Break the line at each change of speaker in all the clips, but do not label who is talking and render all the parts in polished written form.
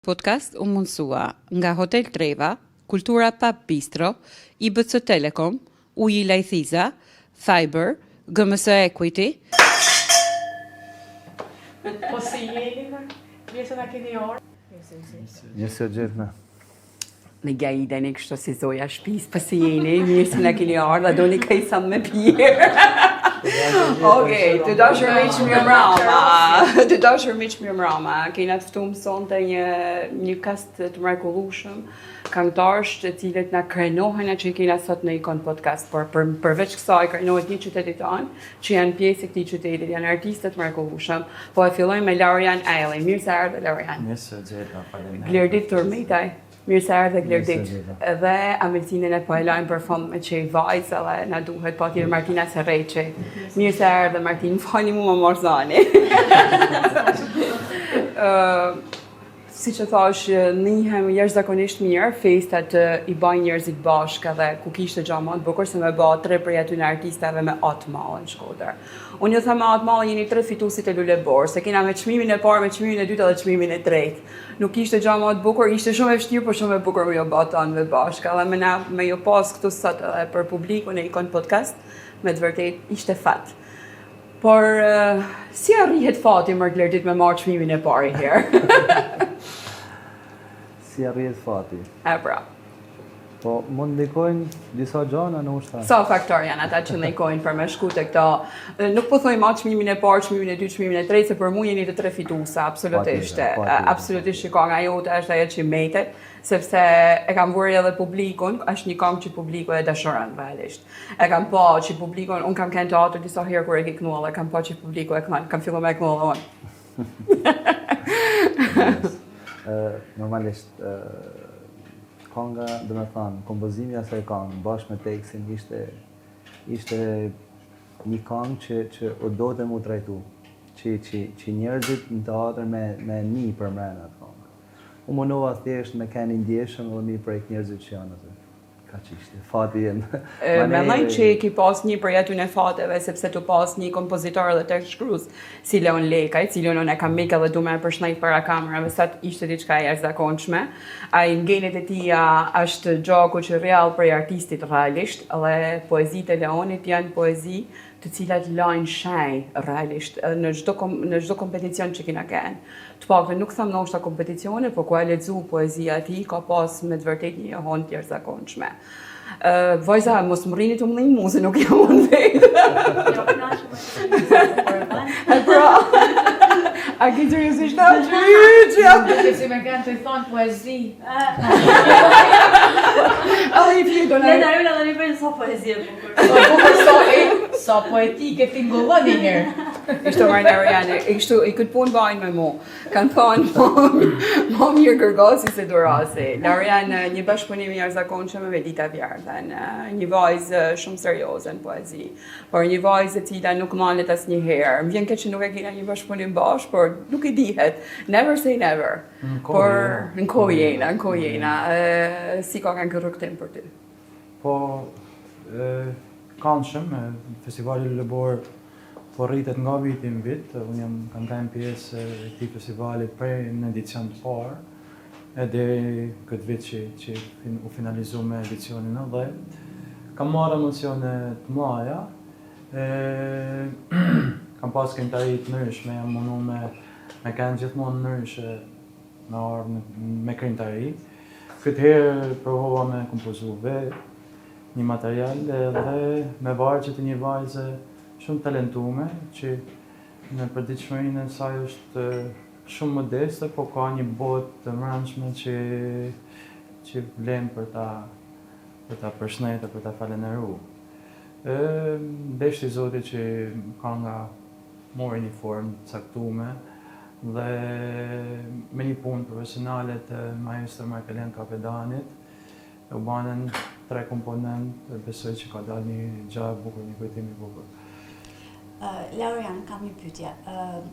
Podcast u mundsua nga Hotel Treva, Kultura Pub Bistro, IBC Telekom, Uji Lajthiza, Fiber, GMS Equity.
Po si jeni në pjesën e keni orë?
Njësë gjithme.
Në gajida në kështë si zoja shpis, po si jeni, mirë se në keni orë, dhe do një kaj sa me pjerë. Okej, të dashur miq mirëmbrëma. Të dashur miq mirëmbrëma. Kena të ftuar sonte një kast të mrekullueshëm, këngëtarësh të cilët na krenohen që kena sot në Ikon Podcast, por përveç kësaj krenohet një qyteti tonë, që janë pjesë e këtij qyteti, janë artistë të mrekullueshëm. Po e fillojmë me Laurian Ailey. Mirë se erdhe Laurian.
Njësë gjithme, faleminderit.
Glerdit Turmitaj. Mirë se erdhe Glerdit. Edhe Amelcinën e po e lajmë për fond me që i vajzë, edhe na duhet po tjerë Martina Serreqi. Mirë se erdhe Martin, fali mu më morzani. Si që thash, nihem jashtëzakonisht mirë, festat i bajnë njerëzit bashkë edhe ku kishte gjë më të bukur se me bë 3 prej aty në artistave me atë mallë në Shkodër. Unë ju them me atë mallë jeni 3 fituesit e Lulebor, se kena me çmimin e parë, me çmimin e dytë dhe çmimin e tretë. Nuk ishte gjë më të bukur, ishte shumë e vështirë, por shumë e bukur me jo bë bashkë. Edhe me jo pas këtu sot edhe për publikun e Ikon Podcast, me të vërtet ishte fat. Por si arrihet fati më Glerdit me marrë çmimin e parë herë?
Si arrihet fati?
E pra.
Po, mund ndikojnë disa gjana në ushta?
Sa faktor janë ata që ndikojnë për me shku të këta? Nuk po thoj ma çmimin e parë, çmimin e dytë, çmimin e tretë, se për mu jeni të 3 fituesa, absolutisht. Absolutisht shikanga jote është ajo që metet, sepse e kam vërë edhe publikun, është një këngë që publiku e dashuron realisht. E kam pa që publikun, unë kam kënë teatr disa herë kur e ke kënuar, e kam pa që publiku e kënë, kam fillu me kënuar unë.
Normalisht, kënga, dhe me thanë, kompozimi asaj këngë, bashkë me tekstin, ishte një këngë që o do të mu trajtu, që njerëzit në teatr me një për mrena të këngë. U munova thjesht me keni ndjeshëm dhe mi prejk njerëzit që janë atë. Ka që ishte, fati jenë.
Mendoj që ki pas një prej aty në fateve, sepse tu pas një kompozitor dhe tekst shkrues si Leon Lekaj, cilën unë e kam mikë dhe du me përshëndetje para kamerave, sa ishte diçka e jashtëzakonshme. Ai ngelet e tia është gjaku që real prej artistit realisht, dhe poezitë e Leonit janë poezi të cilat lajnë shenjë realisht në çdo kompeticion që kena kanë. Të paktën nuk them ndoshta kompeticione, por ku e lexu poezia e tij ka pas me të vërtetë një hon të jashtëzakonshme. Vajza, mos më rrini të më dhejnë mu, se nuk jam unë vetë. Pra, a ki seriosisht ta gjyqja?
Dhe si me kanë të i thonë poezi.
Edhe i flido në...
Ne të arrujnë edhe një përgjë sa poezi e bukur.
Sa poetike t'ingullon një herë.
Ishte marrë në Ariane, i këtë punë bajnë me mu. Kanë thonë, ma mirë kërgosi se durasi. Në Ariane, një bashkëpunimi jashtëzakonshëm me Velita Vjardhen, një vajzë shumë serioze në poezi, por një vajzë e cila nuk malet asnjëherë. Më vjen keq që nuk e kena një bashkëpunim bashkë, por nuk i dihet. Never say never. Por në kohë jena. Si ka kanë kërrëktim për ty?
Po, këndshëm, festivali Lulebor po rritet nga viti në vit, unë kam qenë pjesë e këtij festivali prej në edicion të parë, e deri këtë vit që u finalizu me edicionin e 10. Kam marrë emocione të mëdha, kam pas këngëtari të ndryshme, jam mundu me kanë gjithmonë ndryshe me ardhur me këngëtari. Këtë herë provova me kompozu vetë një material dhe me vargje të një vajze shumë talentume, që në përditshmërinë e saj është shumë modeste, po ka një botë të mbrëmshme që vlen për ta përshëndetur, për ta falenderuar. Deshti Zotit që kënga mori një formë të caktuar dhe me një punë profesionale të maestro Markelen Kapedanit, u banën 3 komponentë, besoj që ka dalë një gjë e bukur, një kujtim i bukur.
Laurian, kam një pyetje.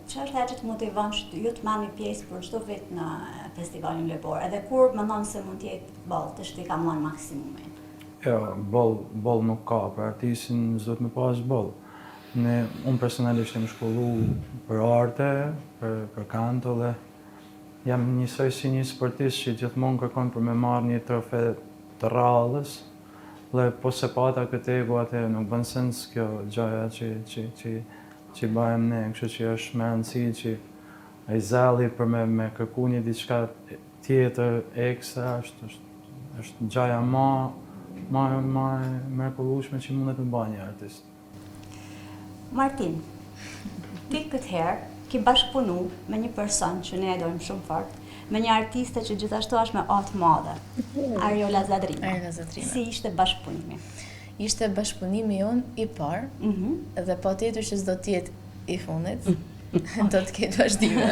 Çfarë është ajo që të motivon që ju të marrni pjesë për çdo vit në festivalin Lulebor? Edhe kur mendon se mund të jetë boll, të shti ka marrë maksimumin?
Jo, boll nuk ka, për artistin s'do të më pas boll. Unë personalisht jam shkollu për arte, për kanto dhe jam njësoj si një sportist që gjithmonë kërkon për me marrë një trofe të rrallës, dhe po se pata këtë ego atë nuk bën sens kjo gjaja që bëjmë ne, kështu që është me rëndësi që ai zalli për me kërku një diçka tjetër ekstra është gjaja më mrekullueshme që mundet të bëjë një artist.
Martin, ti këtë herë ki bashkëpunu me një person që ne e dojmë shumë fort, me një artiste që gjithashtu është me atë madhe, Ariola Zadrina.
Ariola Zadrina.
Si ishte bashkëpunimi?
Ishte bashkëpunimi jonë i parë, dhe patjetër që s'do t'jetë i fundit, do të ketë vazhdime.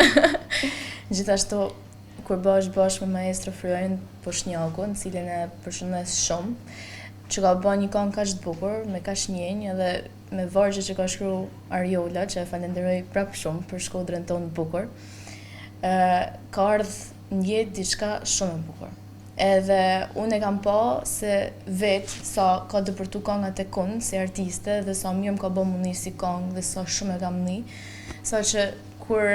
Gjithashtu, kur bësh bashkë me maestro Fryorin Poshnjaku, në cilin e përshëndes shumë, që ka bërë një këngë kaq të bukur, me kaq njenjë edhe me vargje që ka shkruar Ariola, që e falenderoj prapë shumë për Shkodrën tonë të bukur. Ka ardhur në jetë diçka shumë e bukur. Edhe unë e kam pa se vetë sa ka dëpërtu këngat e kun si artiste dhe sa mirë më ka bë mundi si këngë dhe sa shumë e kam ni, sa që kur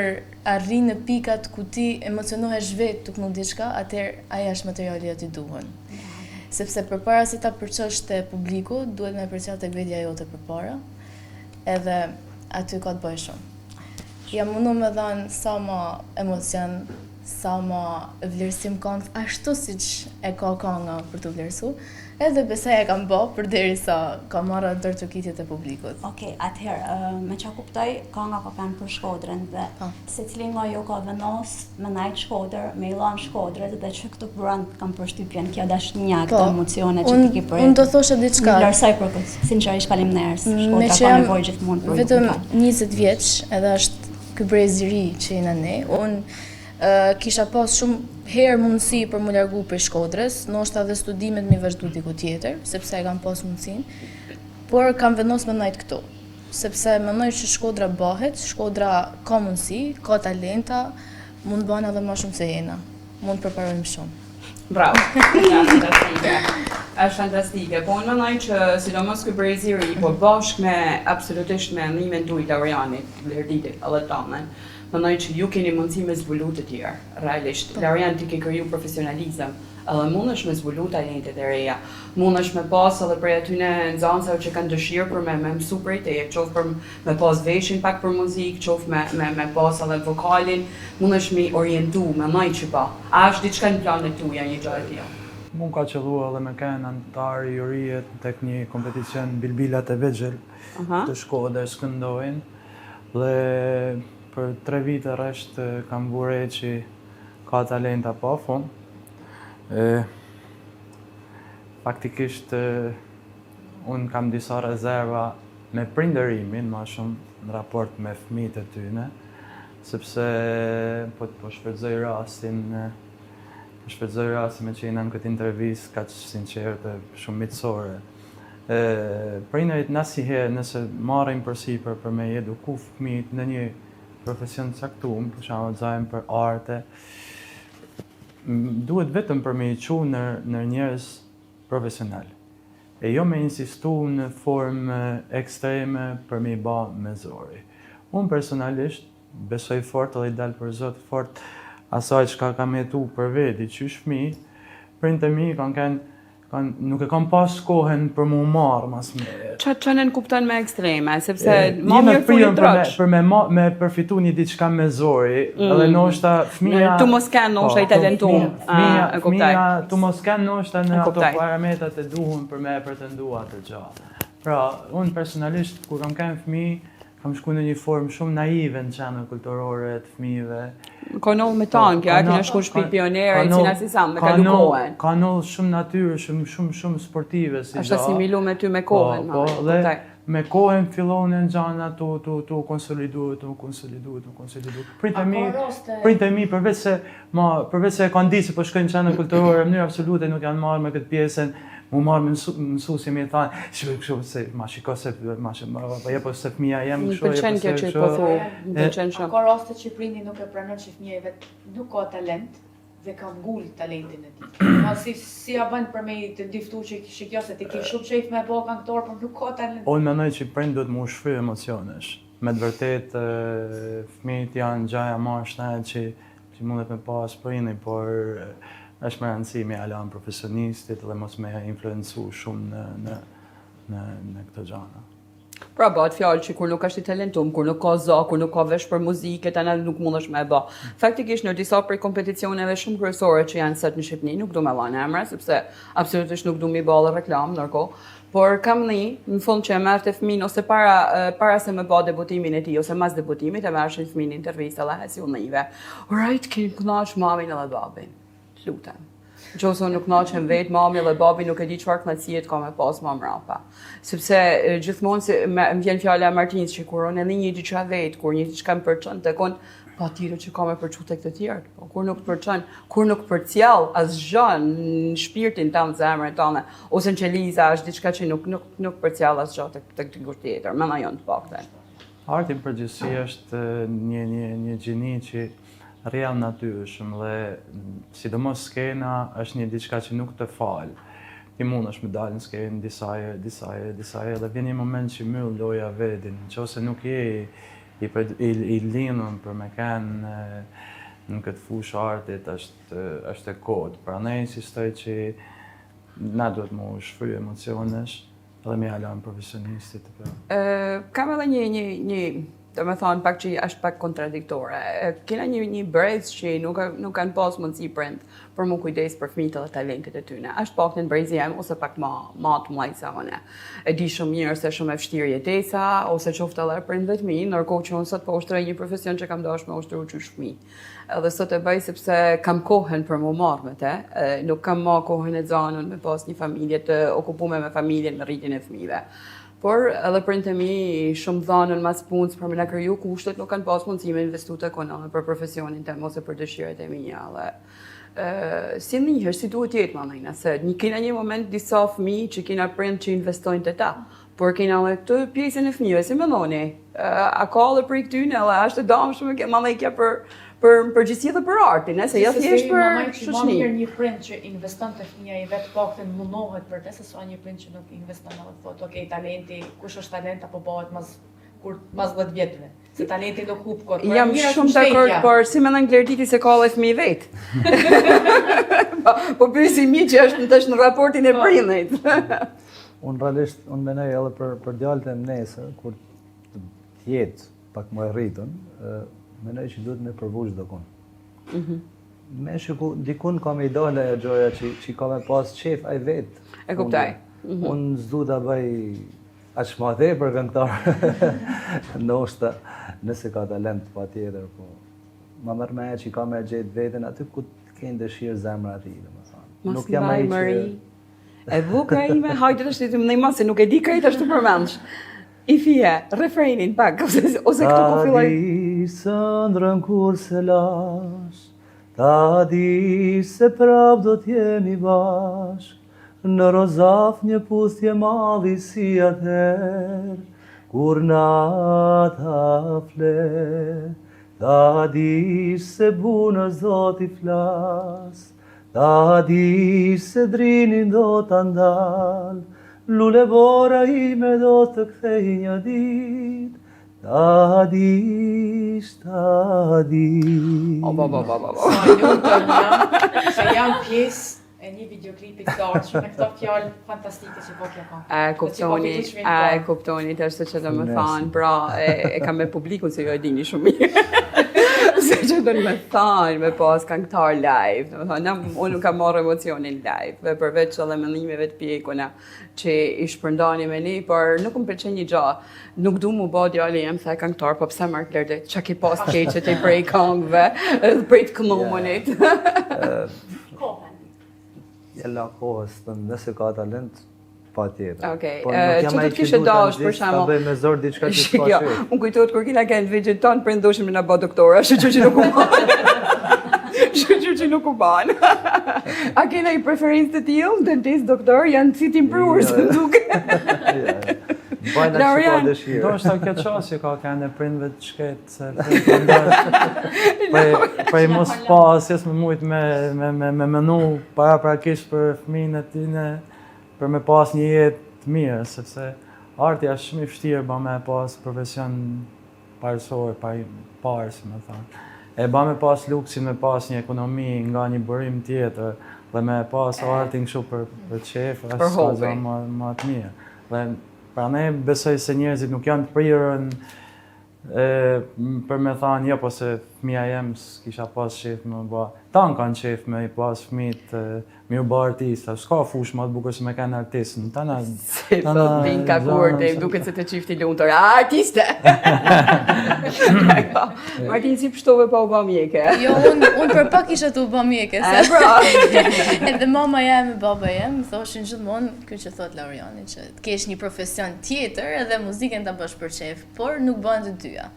arrin në pikat ku ti emocionohesh vetë të kënu diçka, atëherë aja është materiali që ti duhen. Sepse përpara se ta përçosh te publiku, duhet me përcjell tek vetja jote përpara, edhe aty ka të bëjë shumë. Jam mundu me dhënë sa më emocion, sa më vlerësim këngë, ashtu siç e ka kënga për të vlerësu, edhe besoj e kam bë përderisa ka marrë dorë trokitjet e publikut.
Okej, atëherë, me çka kuptoj, kënga ka kanë për Shkodrën dhe secili nga ju ka vendos me najt Shkodër, me illan Shkodrës dhe që këtu brand kam përshtypjen kjo dashnja, këto emocione që ti ke për.
Unë do thosha diçka.
Vlerësoj për këtë. Sinqerisht faleminderit. Shkodra ka nevojë gjithmonë për.
Vetëm 20 vjeç, edhe është ky brez i ri që jena ne. Unë kisha pas shumë herë mundësi për më largu për Shkodrës, ndoshta dhe studimet mi vazhdu diku tjetër, sepse e kam pas mundësin, por kam vendos me najt këtu, sepse mendoj që Shkodra bëhet, Shkodra ka mundësi, ka talenta, mund bëhen edhe më shumë se jena, mund përparojmë shumë.
Bravo, fantastike. Është fantastike, po unë mendoj që sidomos ky brez i ri, po bashkë me absolutisht me ndihmën tuaj Laurianit, Vlerditit, edhe tonën. Mendoj që ju keni mundësi me zbulu të tjerë, realisht. Laurian ti ke kriju profesionalizëm, edhe mundesh me zbulu talentet e reja. Mundesh me pas edhe prej atyne nxënësave që kanë dëshirë për me mësu prej teje, qoftë për me pas veshin pak për muzikë, qoftë me pas edhe vokalin, mundesh me orientu, mendoj që pa. A është diçka në planet tuaja një gjë e tillë?
Mund ka qëllua edhe me kenë antar jurijet tek një kompeticion Bilbilat e Vegjel të Shkodrës këndojnë, dhe për 3 vite rresht kam vure që ka talenta pa fund. Faktikisht unë kam disa rezerva me prindërimin, ma shumë në raport me fëmijët e tyne, sepse po shfrytëzoj rastin me që jena në këtë intervistë kaq sinqert e shumë mitësore. Prindërit nasiherë nëse marrin përsipër për me eduku fëmijët në një profesion të caktuar, për shembull zajm për arte, duhet vetëm për me i çu në njerëz profesional. E jo me insistu në formë ekstreme për me i ba me zori. Unë personalisht besoj fort edhe i dal për Zot fort asaj çka kam jetu për veti, qysh fëmijë, prindët e mi nuk e kam pas kohën për mu marrë mas mirë.
Që në kupton me ekstreme, sepse ma mirë funi troç.
Për me përfitu një diçka me zori, edhe ndoshta fëmija...
Tu mos kanë ndoshta i talentuar.
Fëmija, tu mos kanë ndoshta në ato parametrat e duhur për me pretendua atë gjë. Pra, unë personalisht, kur kam kanë fëmijë, kam shku në një formë shumë naive në qenër kulturore të fëmijëve.
Ka nëllë me tanë, kjo e kina shku shpi pionere, cina si samë, me kalu kohën.
Ka nëllë shumë natyrë, shumë sportive.
Ashtë asimilu me ty me kohën.
Dhe me kohën fillonin gjana tu konsolidu. Printe mi, përveç se e kanë di se po shkojnë qenër kulturore, në mënyrë absolute nuk janë marrë me këtë pjesën, mu marrë me mësusi mi e thanë, kështu se ma shiko se jepo se fëmija jem kështu.
Më përqen kjo që i po thu, më përqen shumë.
Ka raste që prindi nuk e pranon që fëmija i vetë nuk ka talent dhe ka ngull talentin e ti. Ma si ja bënd për me i të diftu që shikjo se ti ki shumë qejf me bo këngëtor, për nuk ka talent.
Unë menoj që prind duhet mu shfry emocionesh. Me të vërtet, fëmijët janë gjaja ma shtajt që që mundet me pas prindi, por është më rëndësi me ala në profesionistit dhe mos me influencu shumë në këtë gjana.
Pra bëhet fjalë që kur nuk është i talentum, kur nuk ka za, kur nuk ka vesh për muzikë, tani nuk mundesh me e bë. Faktikisht në disa prej kompeticioneve shumë kryesore që janë sot në Shqipëri, nuk du me lanë emra, sepse absolutisht nuk du mi ballë reklam ndërkohë. Por kam në fund që e merr të fëmin ose para se me bë debutimin e tij ose mas debutimit e merrshin fëmin intervistë dhe hasi unive. Alright, keni kënaq mamin edhe babin. Lutem. Nëse nuk kënaqen vetë mami dhe babi nuk e di çfarë kënaqësie ka me pas më mbrapa. Sepse gjithmonë më vjen fjala e Martinës që kur unë një diçka vetë, kur një diçka më përçon tek unë, patjetër që ka me përçu tek të tjerë. Po kur nuk përçon, kur nuk përcjell asgjë në shpirtin tënd, zemrën tënde, ose në qeliza është diçka që nuk përcjell asgjë tek dikush tjetër, më na janë të paktën.
Arti në përgjithësi është një gjini që real natyrshëm dhe sidomos skena është një diçka që nuk të falë. Ti mund është me dalë në skenë disa herë dhe vjen një moment që myll loja vedin, nëse nuk je i lindur për me kanë në këtë fushë artit është e kodë. Prandaj insistoj që na duhet më shfryj emocionesh dhe me alarm profesionistit.
Kam edhe një do me thonë pak që është pak kontradiktore. Kena një brez që nuk kanë pas mundësi prind për mu kujdes për fëmijët dhe talentet e tyne. Është pak në brezi jem ose pak ma të mlaj sa une. E di shumë mirë se shumë e vështirë jetesa, ose qoftë edhe prindve të mi, nërkohë që unë sot po ushtroj një profesion që kam dash me ushtru që shmi. Edhe sot e bëj sepse kam kohën për mu marrë me te, nuk kam ma kohën e zanën me pas një familje të okupume me familjen në rritjen e fëmijëve. Por edhe prindët e mi shumë dhanën mas punës për me na kriju kushtet, nuk kanë pas mundësi me investu të ekonomi për profesionin tem ose për dëshirat e mia. Si njëherë, si duhet jetë ma nëjna, se kena një moment disa fëmijë që kena prind që investojnë të ta, por kena edhe këtë pjesën e fëmijëve, si me noni, a ka edhe për i këtyne, edhe është e damë shumë ma nëjkja për përgjithësi dhe për artin, se ja thjesht për shoqëni.
Ma mirë një prind që investon të fëmija i vetë paktën mundohet për te, se sa një prind që nuk investon edhe thot, okej, talenti, kush është talent apo bëhet mas 10 vjetëve. Se talenti nuk hub kot.
Jam shumë dakord, por si mendon Glerditi se ka edhe fëmijë vet. Po pyesi mi që është tash në raportin e prindit.
Unë realisht mendoj edhe për djalët e nesër kur të jetë pak më e rritën, mendoj që duhet me përvu çdo kënd. Me shiku, dikun ka me i dole e gjoja që ka me pas qef ai vet.
E kuptoj.
Unë s'du ta bëj aq ma the për këngëtar. Ndoshta nëse ka talent patjetër, po ma merr me që ka me gjetë veten aty ku të kenë dëshirë zemra e tij, domethënë.
Nuk jam ai që e buka ime, hajde të shtitim në ima, se nuk e di krejt është të përmensh. I fije, refrenin pak, ose këtu ku filloj.
Ta di së ndrën kur se lash, ta di se prap do t'jemi bashk, në rozaf një puthje madhi si atëher, kur nata fle. Ta di se bunës do t'i flas, ta di se drinin do t'a ndal, lule bora ime do të kthej një dit, ta dish, ta di.
Sa lutëm jam, se jam pjesë e një videoklipit të ardhshëm me këto fjalë fantastike që po kja ka.
E kuptoni të është që do më thanë, pra e kam me publikun se jo e dini shumë mirë. Se që do me thanë me pas këngëtar live, unë nuk kam marrë emocionin live, përveç edhe mendimeve të pjekuna që i shpërndani me një, por nuk më pëlqen një gjë, nuk du mu ba djali jem the këngëtar, po pse marrë klerde, që ki pas keqet e prej këngëve, prej të këllumonit.
Jella kohës, nëse ka talent, pa tjetër.
Okej, që të kishe dash, për shembull.
Ta bëj me zor diçka që s'ka qef.
Unë kujtohet kur kina kënë vigjit tonë, për ndoshim në ba doktora, shqyqyr që nuk u banë. Shqyqyr që nuk u banë. A kena i preferencë të tillë, dentist, doktor, janë si t'imprur, së duke.
Bajna që ka dëshirë.
Do është ta këtë qasje ka kënë e prindve të shketë, se prej mos pasjes me mujt me menu paraprakisht për fëmijën e tine, për me pas një jetë të mirë, sepse arti është shumë i vështirë ba me pas profesion parësor, parë, si me thonë. e ba me pas luksin me pas një ekonomi nga një bërim tjetër dhe me pas artin kështu për qef,
Për hobi.
më të mirë. Dhe pra ne besoj se njerëzit nuk janë të prirën për me thanë, jo, po se fëmija jem s'kisha pas qef me ba. Tanë kanë qef me i pas fëmijët mirë ba artista, s'ka fush ma të bukur se me kanë artistën.
Si thot Minka Kurte, duket se të qifti lumtur. Artiste! Martin, si pështove pa u ba mjeke?
Jo, unë për pak isha të u bë mjeke, se
Bra!
edhe mama jem e baba jem, më thoshin gjithmonë, kjo që thot Lauriani, që të kesh një profesion tjetër edhe muzikën ta bësh për qef, por nuk bën të dyja.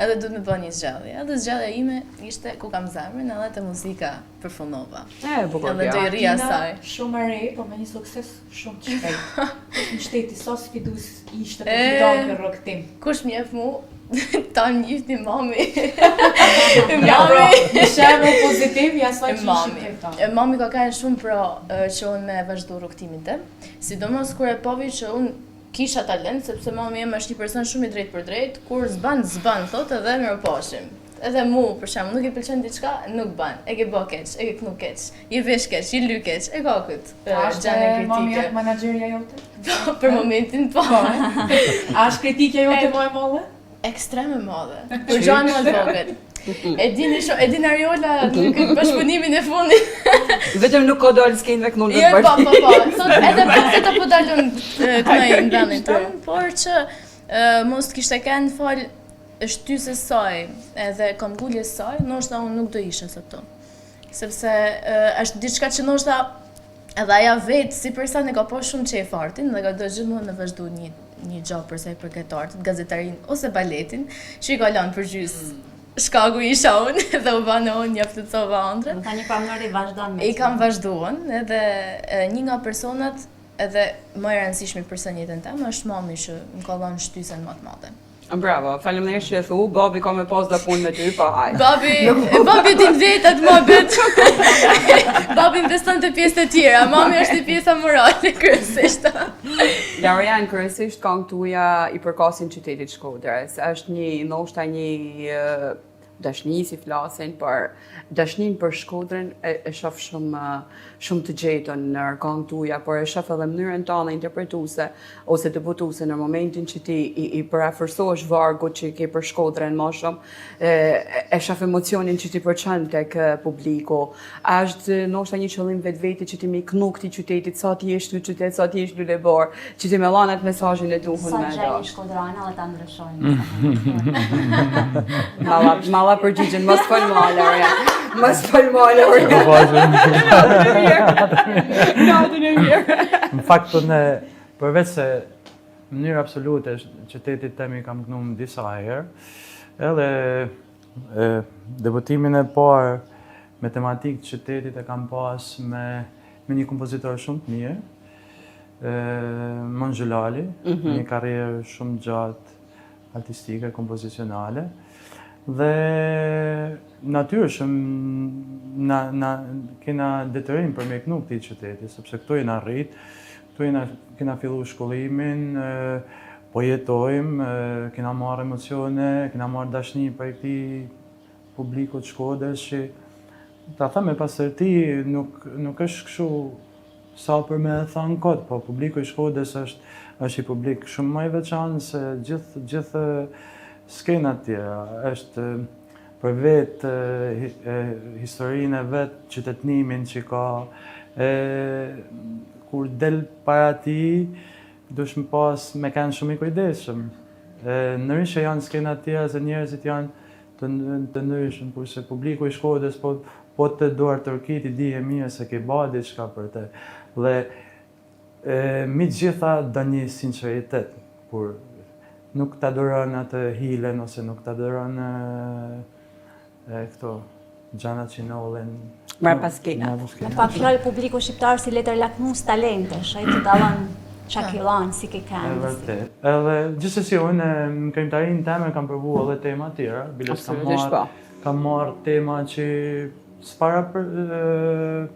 Edhe duhet me bën një zgjallje. Edhe zgjallja ime ishte ku kam zemrën, edhe te muzika përfundova.
Bukur
Edhe do i rri asaj.
Shumë e re, po me një sukses shumë të shpejt. Në shteti, sa sfidus ishte për të dalë në rrugtim.
Kush më jep mu, ta njihni mami.
Në shemë pozitiv, ja sa që ishte këta.
Mami ka kanë shumë pro që unë me vazhdu rrugtimin tim. Sidomos kur e povi që unë kisha talent, sepse mami jem është një person shumë i drejt për drejt, kur zban, thot edhe mirë pashim. Edhe mu, për shembull, nuk i pëlqen diçka, nuk ban. E ke bë keq, e ke knu keq, i vesh keq, i ly keq, e ka këtë gjane
Mami
kritike.
është menaxherja jote?
Për momentin po.
A është kritikja jote më e madhe?
Ekstreme madhe. Për gjane më të vogël. E din Ariola në bashkëpunimin e fundit.
Vetëm nuk ka dalë s'kejnë dhe knullë
Jo,
të bërë.
po. Thot edhe pak se të po dalun kënaj në vendin tonë, por që mos të kishte kanë fal shtysës saj edhe këmbguljes saj, ndoshta unë nuk do isha sot këtu. Sepse është diçka që ndoshta edhe aja vetë si person e ka pas shumë qef artin dhe ka do gjithmonë me vazhdu një gjë për sa i përket artit, gazetarin ose baletin, që i ka lënë për gjys shkaku isha unë dhe u banë unë një aftëtova ëndrën.
Tani pamëri vazhdon me.
I kam vazhduar edhe një nga personat edhe më e rëndësishmi për jetën time është mami që më ka dhënë shtysen më të madhe.
Bravo, faleminderit që e thu, babi ka me pas dhe punë me ty, pa haj.
Babi din vetat më bet. Babi investon të pjesë të tjera, mami është pjesa morale kryesisht.
Laurian, kryesisht këngët tuaja i përkasin qytetit Shkodrës. Është ndoshta një dashni si flasin, por dashnin për Shkodrën e shoh shumë të gjetën në këngët tuaja, por e shoh edhe mënyrën tënde interpretuese ose debutuese në momentin që ti i parafërsohesh vargut që ke për Shkodrën më shumë, e shoh emocionin që ti përçon tek publiku. A është ndoshta një qëllim vetvete që ti më knu këtij qytetit, sa ti je në qytet, sa ti je lulebor, që ti më lanë atë mesazhin e duhur me
Sa gjeni shkodrana dhe ta ndryshojnë.
Malla përgjigjen, mos fol më Laurian. Mos fol më Laurian. Natën e mirë.
Në fakt përveç se në mënyrë absolute qytetit temi kam kënu disa herë, edhe debutimin e parë me tematikë të qytetit e kam pas me një kompozitor shumë të mirë, Mon Gjulali, një karrierë shumë gjatë artistike, kompozicionale. Dhe natyrshëm kena detyrim për me kënu këtij qyteti, sepse këtu jena rrit, këtu kena fillu shkollimin, po jetojmë, kena marrë emocione, kena marrë dashni për këtij publiku të Shkodrës që ta them me pastërti nuk është kështu sa për me thënë kot, po publiku i Shkodrës është i publik shumë më i veçantë se gjithë skenat tjera, është për vetë historinë e vetë, qytetnimin që ka, kur del para ti, dush më pas me kanë shumë i kujdeshëm. Nërish që janë skenat tjera se njerëzit janë të ndryshëm, kurse publiku i Shkodrës po të duar tërkit i di e mirë se ke ba diçka për te. Dhe mi gjitha do një sinceritet, kur nuk ta duron atë hilen ose nuk ta duron këto gjanat që nollen.
Marë pas kena.
Në pak fjalë publiku shqiptar si letër lakmus talentesh, ai të dallon çakillan si ke kanë.
Vërtet. Edhe gjithsesi unë në këngëtarinë time kam provu edhe tema tjera, biles kam marrë tema që s'para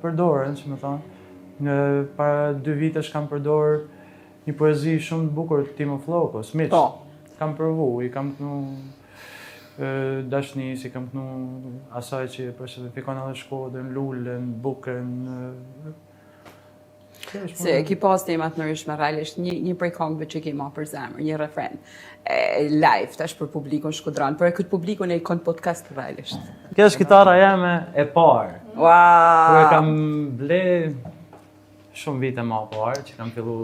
përdoren, që më thonë. Para 2 vitesh kam përdor një poezi shumë të bukur të Timo Flokos, Miq. Kam provu, i kam kënu dashni, si kam kënu asaj që personifikon edhe Shkodrën, Lulën, Bukën.
Se ki pas temat në rishme realisht një prej këngëve që ki ma për zemër, një refren live tash për publikun Shkodran, për këtë publikun e i kënd podcast realisht.
Kjo është kitara jeme e parë. Kur e kam ble shumë vite ma parë, që kam fillu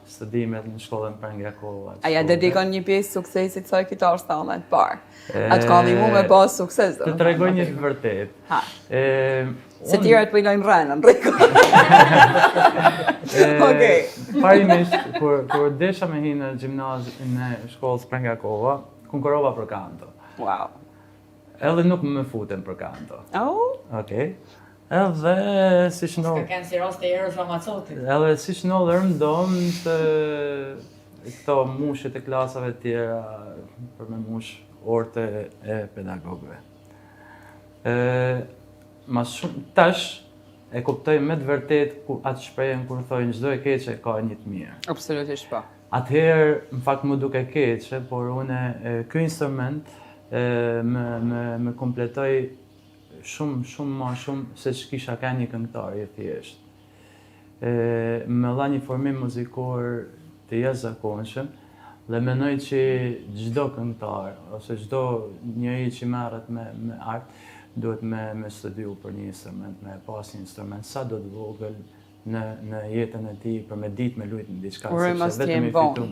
studimet në shkollën Prangjakova.
A ja dedikon një pjesë suksesit saj kitarës të anë të parë? Atë ka mu me pas sukses?
Të tregoj një të vërtet.
Se tjera të pëjnojmë rënën, reko. Okej.
Parimisht, kur desha me hi në gjimnaz në shkollës Prangjakova, konkurova për kanto.
Wow.
Edhe nuk më futen për kanto. Okej. Edhe si shnollë...
Ska kanë si rast e erës Ramacotit.
Edhe si shnollë rëndom të këto mushët e klasave tjera për me mush orte e pedagogëve. Mas shumë tash e kuptoj me të vërtet atë shprehjen kur thojnë çdo e keqe ka një të mirë.
Absolutisht po.
Atëherë, në fakt më duke keqe, por unë ky instrument më kompletoj shumë ma shumë se që kisha ka një këngëtar i thjesht. Më dha një formim muzikor të jashtëzakonshëm dhe mendoj që çdo këngëtar ose çdo njeri që merret me art duhet me studiu për një instrument, me pas një instrument sa do të vogël në jetën e tij për me ditë me lujt në diçka.
Uroj mos të jem vonë.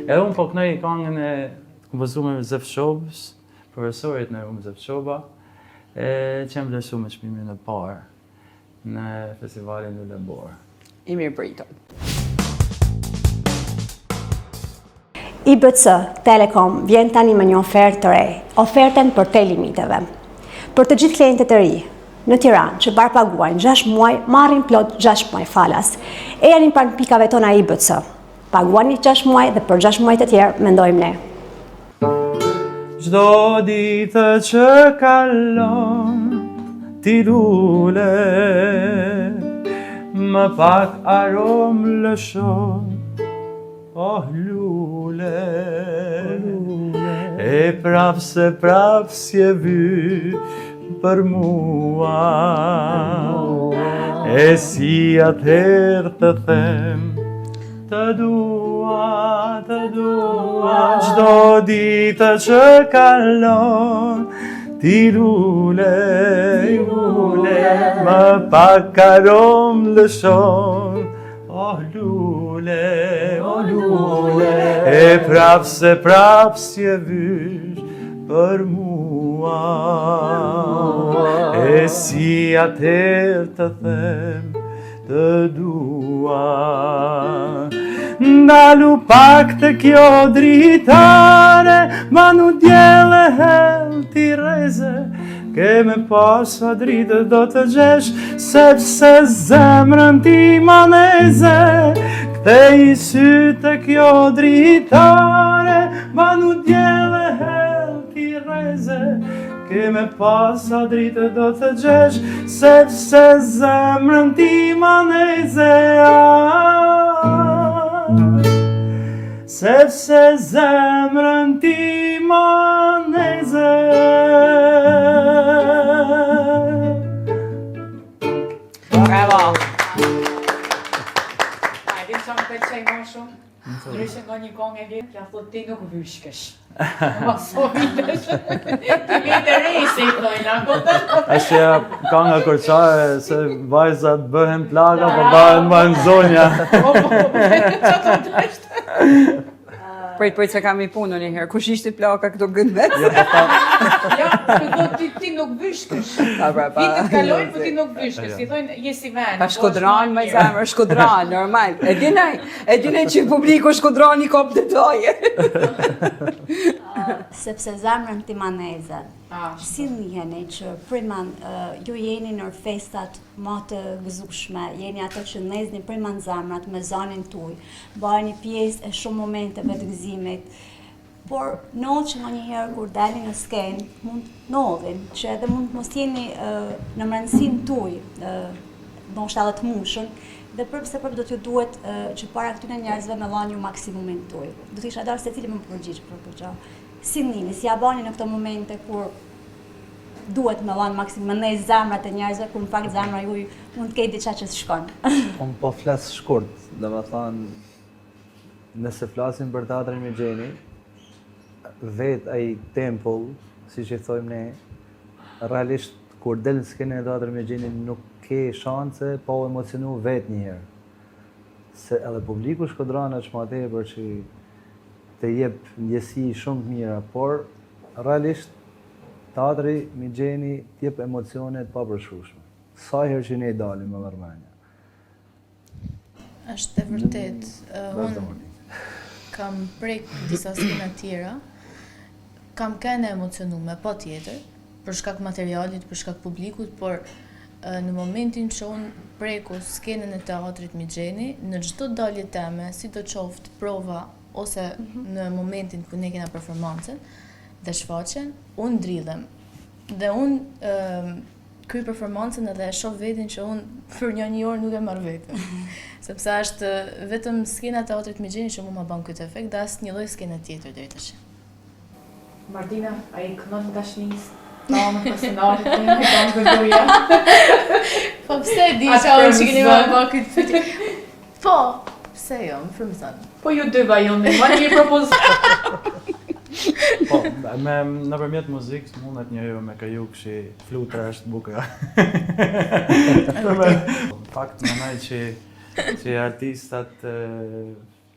Edhe unë po kënoj këngën e kompozuar me Zef Shobës, profesorit në Zef Shoba, që jam vlerësu me çmimin e parë në festivalin Lule Bor.
I mirë pritur.
IBC Telekom vjen tani me një ofertë të re, ofertën për te limiteve. Për të gjithë klientët e ri, në Tiranë që barpaguajnë 6 muaj, marrin plot 6 muaj falas. E janë pranë pikave tona IBC. Paguani 6 muaj dhe për 6 muaj të tjerë mendojmë ne.
Çdo ditë që kalon ti lule, më pak arom lëshon, oh lule, e prap s'je vy për mua, e si atëherë të them, të dua, çdo ditë që kalon, ti lule, më pak arom lëshon, oh lule, e prap s'je vysh për mua, e si atëherë të them, të dua. Ndalu pak të kjo dritare, ma nu djele hel t'i reze, ke me pasha dritë do të gjesh, sepse zemrën ti maneze, këte i sytë kjo dritare, ma nu djele hel t'i reze, ke me pasha dritë do të gjesh, sepse zemrën ti maneze, sepse zemrën ti maneze.
Bravo!
Din që më pëlqej më shumë, ndryshe nga një kongë e vjetë, ja thot ti nuk vyshkesh. Ma so vitesh, ti vjetë e rejse i thojnë, ako?
Është kanga korçare se vajzat bëhen plaga, po bëhen më në zonja.
Qa të të është?
Prit se kam i punu një herë, kush ishte plaka këto gëndet?
Ja, ti nuk vyshkesh. Vitet kalojnë, po ti nuk vyshkesh. Si thojnë, jesi venë.
Pa Shkodran, me zemër, Shkodran, normal. E dinaj që publiku Shkodran i kop detaje.
Sepse zemrën ti maneze. Si njiheni që priman ju jeni në festat më të gëzushme, jeni ato që nezni priman zemrat me zanin tuj, bëheni pjesë e shumë momenteve të gëzimit, por që nga njëherë kur dalin në skenë, mund nodhin, që edhe mund mos jeni në mërëndësin tuj, ndoshta edhe të mushën, Dhe përse do t'ju duhet që para këtyre njerëzve me dhënë ju maksimumin tuaj. Do të isha dashur secili më përgjigj për këtë gjë. Si ndini, si ja bani në këto momente kur duhet me dhënë maksimum, me ndaj zemrat e njerëzve, kur në fakt zemra juaj mund të ketë diçka që s'shkon.
Unë po flas shkurt, domethënë nëse flasim për teatrin Mixheni, vetë ai tempull, siç e thojmë ne, realisht kur del në skenën e teatrit Mixheni nuk ke shanse pa u emocionu vetë një herë. Se edhe publiku shkodran është më tepër që të jep ndjesi shumë të mira, por realisht teatri Mixheni t'jep emocione të papërshkrueshme. Sa herë që ne dalim me mërmendje.
Është e vërtet. Unë kam prek disa skena tjera, kam kënë emocionume, po tjetër, për shkak materialit, për shkak publikut, por në momentin që unë preku skenën e teatrit Mixheni, në çdo dalje teme, si të qoftë prova ose në momentin ku ne kena performancën dhe shfaqen, unë dridhem. Dhe unë kryj performancën edhe e shoh veten që unë për një orë nuk e marr veten. Sepse është vetëm skena e teatrit Mixheni që mua ma bën këtë efekt dhe asnjë lloj skene tjetër deri tash.
Martina, ai kënon dashnisë tonë personale të një kanë gërduja.
Po pse di që unë që keni më bën këtë fytyrë? Po, pse jo, më frymëzon.
Po ju dy vajoni, ma një propozim.
Po, nëpërmjet muzikës mundet njeriu me kriju kështu flutra është bukur. Në fakt mendoj që artistat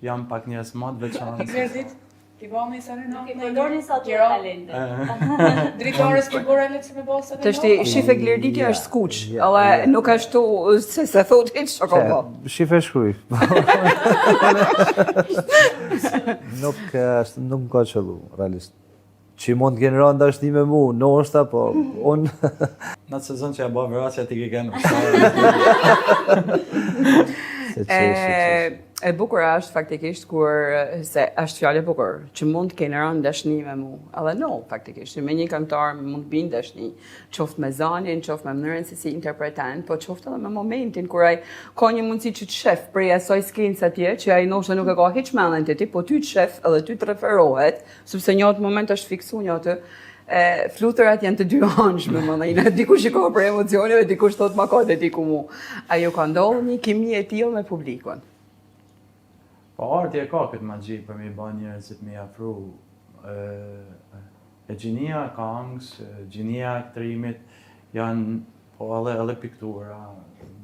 janë pak njerëz më të veçantë.
Verdit, ti bëni sa në
Nuk i përdorni sot të talente.
Drejtorës për bora le të më bëj sa.
Të shti shife Glerditja është skuq, edhe nuk ashtu se thot hiç shokova.
Shife shkruj. Nuk ka qëllu, realisht. Që mund të generon dashni me mu, ndoshta, po unë...
Në atë sezon që ja bëvë vrasja ti ke kenë.
E bukur është faktikisht kur se është fjalë e bukur që mund të generon dashni me mu. Edhe no, faktikisht, me një këngëtar mund të binë dashni, qoftë me zanin, qoftë me mënyrën se si interpretant, po qoftë edhe me momentin kur ai ka një mundësi që të shef prej asaj skence atje, që ai ndoshta nuk e ka hiç mendjen te ti, po ty të shef edhe ty të referohet, sepse një atë moment është fiksu një atë. Flutërat janë të dy anshme, më dhejnë, dikush i ka për emocioneve, dikush thot ma ka dhe diku mu. Ajo ka ndodhur një kimi e tillë me publikun.
Po arti e ka këtë magji për mi bën njerëzit me afru e gjinia e këngës, gjinia e aktrimit, janë po edhe piktura.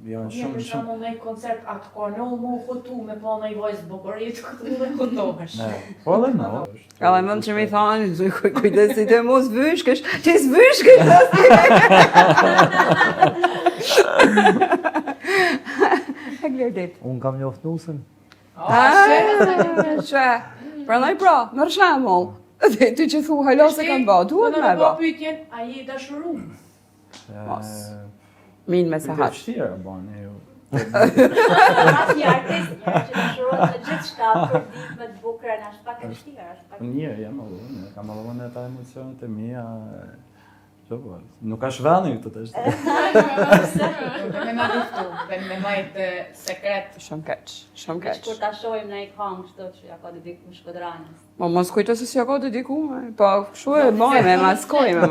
Janë shumë
Për shembull në një koncert atë kono mu fotu me pa në i vojzë bukurit, këtë dhe këtohesh.
Po edhe no.
Edhe mund që mi thonë, kujdesit e mos vyshkësh, që s'vyshkësh asnjë. E Glerdit.
Unë kam njoft nusën.
Që, prandaj pra, për shembull, ty që thu halo se kanë bë, duhet me bë.
Pyetjen, a je i dashuruar?
Min me
Të
sahat.
vështirë bën ju.
Asnjë artist që dashuron të gjithçka për ditëve të bukura na është pak e vështirë, është pak.
Mirë, jam unë, kam marrë ata emocionet e mia. Nuk është vani këtu tash.
Me na duftu, me majtë sekret.
Shumë keq, shumë keq.
Kur ta shohim në një këngë kështu që ja ka dedikuar Shkodranës.
Po mos kujto se si ja ka dedikuar, po kështu e bëjmë, maskojmë.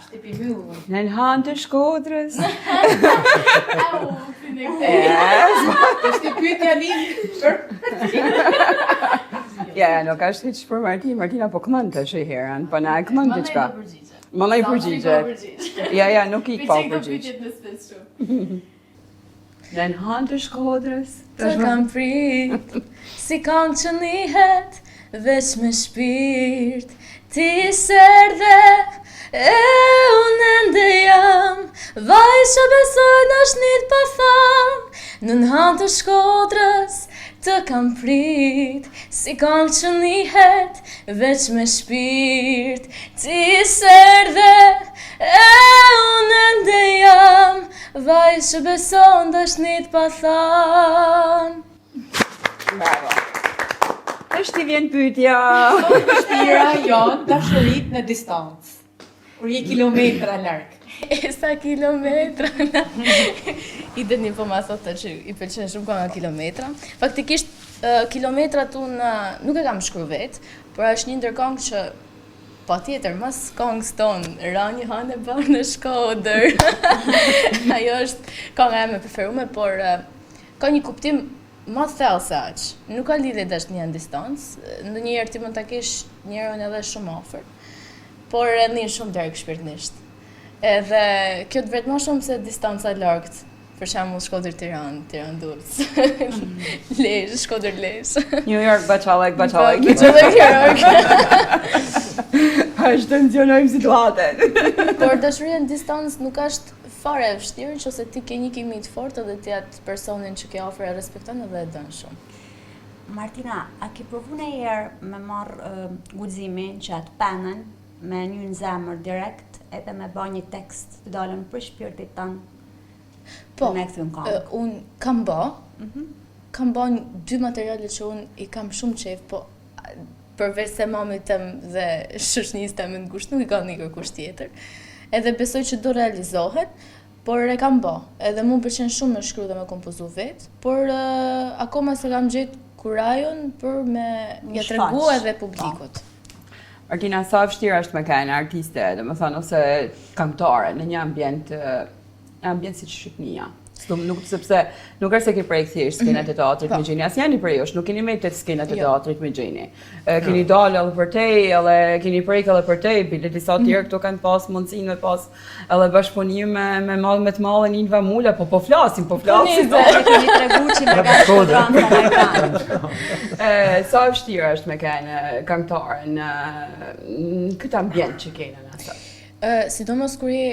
Shtipi myllu.
Në han të Shkodrës.
Është pyetja një për...
Ja, nuk është hiç për Martina po këmën të që i herën, po na e këmën të qka. Më në i përgjigje. Ja, nuk i pa përgjigje. Në han të Shkodrës.
Të kam prit, si kam që nihet, veç me shpirt, ti serdhe, e unë ende jam, vaj që besoj dashnit pa tham, në han të Shkodrës, të kam prit, si kam që nihet, veç me shpirt, ti serdhe, e unë ende jam, vaj që beson dashnit pa tham.
Bravo. Është i vjen pyetja.
Vështira janë dashurit në distancë. Kur je kilometra larg.
E sa kilometra. I dëni po ma thotë që i pëlqen shumë kënga kilometra. Faktikisht kilometrat unë nuk e kam shkruar vetë, por është një ndër këngë që patjetër mas këngës tonë Rani hanë bën në Shkodër. Ajo është kënga ime preferume, por ka një kuptim më thellë se aq. Nuk ka lidhje dashnia në distancë. Ndonjëherë ti mund ta kesh njërin edhe shumë afër, por edhe shumë larg shpirtnisht. Edhe kjo të vret më shumë se distanca e largët. Për shembull Shkodër-Tiranë, Tiranë-Durrës, Lezhë, Shkodër-Lezhë.
New York, Bacallak.
Bacallak, New York.
Është tensionojmë situatën.
Por dashuria në distancë nuk është fare e vështirë, nëse ti ke një kimi të fortë dhe ti atë personin që ke afër e respekton edhe e don shumë.
Martina, a ke provu ndonjëherë me marr guximin që atë penën me një në zemër direkt edhe me bë një tekst të dalën për shpirtit tënd?
Po,
me këtë këngë.
unë kam bë 2 materiale që unë i kam shumë qejf, po përveç se mamit tëm dhe shoqënisë teme të ngushtë nuk i ka një kërkush tjetër. Edhe besoj që do realizohet, por e kam bë. Edhe mu pëlqen shumë me shkruaj dhe me kompozu vetë, por akoma se kam gjetë kurajon për me ja tregu edhe publikut.
Martina, sa vështirë është me kënë artiste, domethënë ose këngëtare në një ambient si Shqipnia. Sepse nuk është se ke prej thjesht skenat e teatrit me gjeni, as janë prej jush, nuk keni me të skenat e teatrit me gjeni. Keni dalë edhe për tej, edhe keni prejkë edhe për tej, bile disa tjerë këto kanë pas mundësinë me pas edhe bashkëpunim me mall me të mallën Inva Mula, po flasim.
Keni tregu që me ka shkodran
Sa vështirë është me kënë këngëtare në këtë ambient që kene në asaj?
Sidomos kur je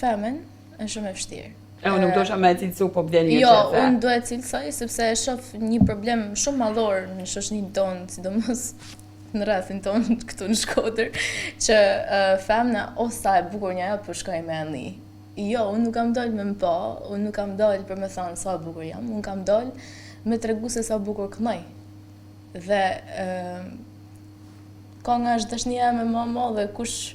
femën, është shumë e vështirë.
Unë nuk dosha me cilësu, po vjen një
Jo,
qefe.
unë do e cilësoj, sepse e shoh një problem shumë madhor në shoqërinë tonë, sidomos në rrethin tonë këtu në Shkodër, që femna o sa e bukur një ajo po shkoj me anni. Jo, unë nuk kam dalë me më pa, unë nuk kam dalë për me thënë sa bukur jam, unë kam dalë me tregu se sa bukur kënaj. Dhe kënga është dashnia me mama dhe kush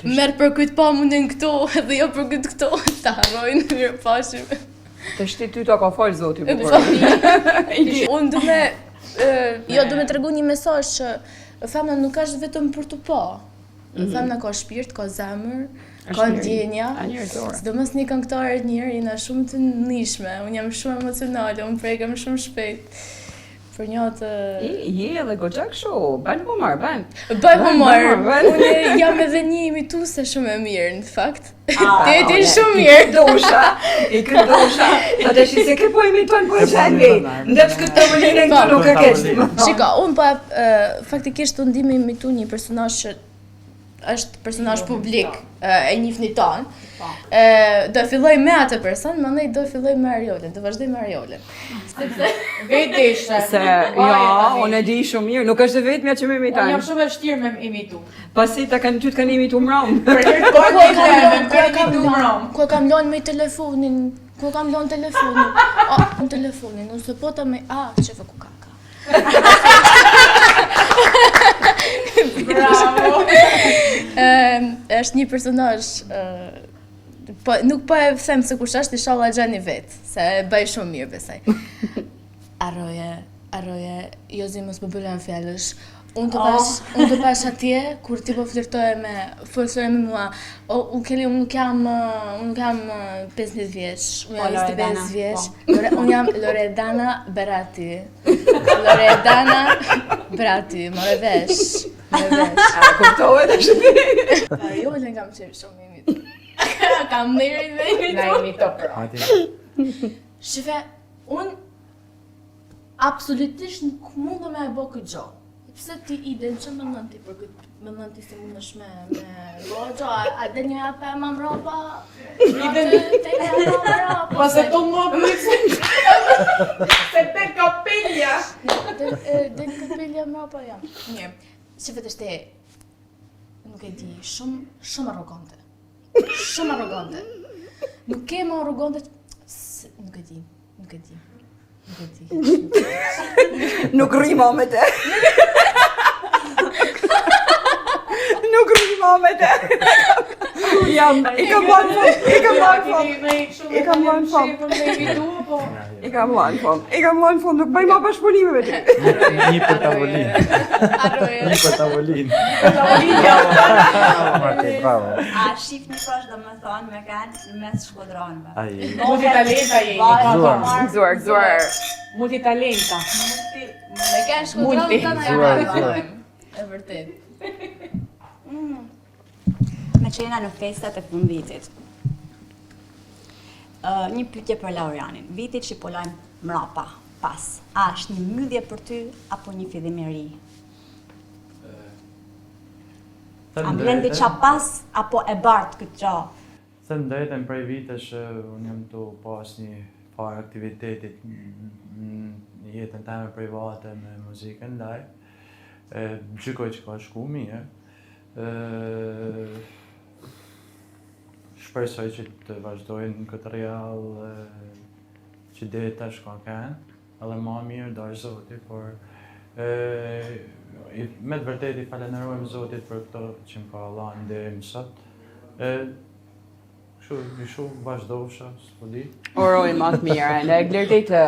merë për këtë pa mundin këto dhe jo për këtë këto, ta harrojnë mirë pashim.
Të shti ty ta ka falë zoti bukur.
Unë du me tregu një mesazh që femna nuk është vetëm për të pa. Femna ka shpirt, ka zemër, ka ndjenja. Sidomos një këngëtare e njërë jena shumë të nishme, unë jam shumë emocionale, unë prekem shumë shpejt. Për një atë...
Je edhe goxha kështu, bën humor, bën.
Bëj humor, unë jam edhe një imituse shumë e mirë, në fakt. Ti e di shumë mirë.
I këndosha. Atë shi se ke po imiton po çani. Ndërsa këtë tavolinë këtu nuk e kesh.
Shiko, unë po faktikisht unë di me imitu një personazh që është personazh publik, e njihni ton. Do filloj me atë person, mandej do filloj me Ariolën, do vazhdoj me Ariolën.
Sepse vetesha.
Se unë e di shumë mirë, nuk është vetëm që më imiton.
Unë jam shumë e vështirë me imitu.
Pasi ta kanë ty të kanë imitu mram.
Ku kam lënë me telefonin, ose pota me çefa ku ka.
Bravo!
Është një personazh, nuk po e them se kush është, inshallah gjeni vetë, se e bëj shumë mirë besoj. Arroje, jo zi mos më bëllen fjallësh. Unë të pash atje, kur ti po flirtoje me mua, unë nuk jam 15 vjeç, unë jam 25 vjeç, unë jam Loredana Berati. More vesh.
Kuptohet është ti.
Jo, unë kam qërë shumë imit. Kam nërin dhe imit.
Na imito pra.
Shife, unë absolutisht nuk mundu me e bo këtë gjo. Pse ti iden që më nënti për këtë, më nënti si mund është me gjo, a dhe një ape ma mrapa?
Iden Pa se to mua bëjtë se te kapelja.
Dhe një kapelja mrapa jam. Mirë, shife të shte, nuk e di, shumë arrogante. Shumë arrogante. Nuk ke më arrogante, nuk e di.
Nuk rrima me te. Nuk rrima me te. Jam, i kam lanë fund. I kam lanë fund, nuk bëj ma bashkëpunime me ty.
Një për tavolinë. Një për tavolinë.
Bravo.
A shif një prosh do më thonë me kanë në mes shkodronëve.
Multitalenta jeni.
Gëzuar.
Multitalenta.
Me kanë shkodronë të në
Zuar.
e vërtet.
Me qena në festat e fundvitit. Një pyetje për Laurianin. Viti që po lajmë mrapa pas. A është një mbyllje për ty apo një fillim i ri? A mblen diçka pas apo e bart këtë gjë?
Them drejtën prej vitesh unë jam të pas një farë aktivitetit në jetën time private me muzikën live. Gjykoj që ka shku mirë. Shpresoj që të vazhdojnë në këtë real që deri tash ka kanë, edhe ma mirë dash Zotit, por me të vërtet i falenderojmë Zotit për këto që më ka dhënë deri më sot. Kështu vazhdofsha, s'po di.
Uroj ma të mirë. Në Glerdetë,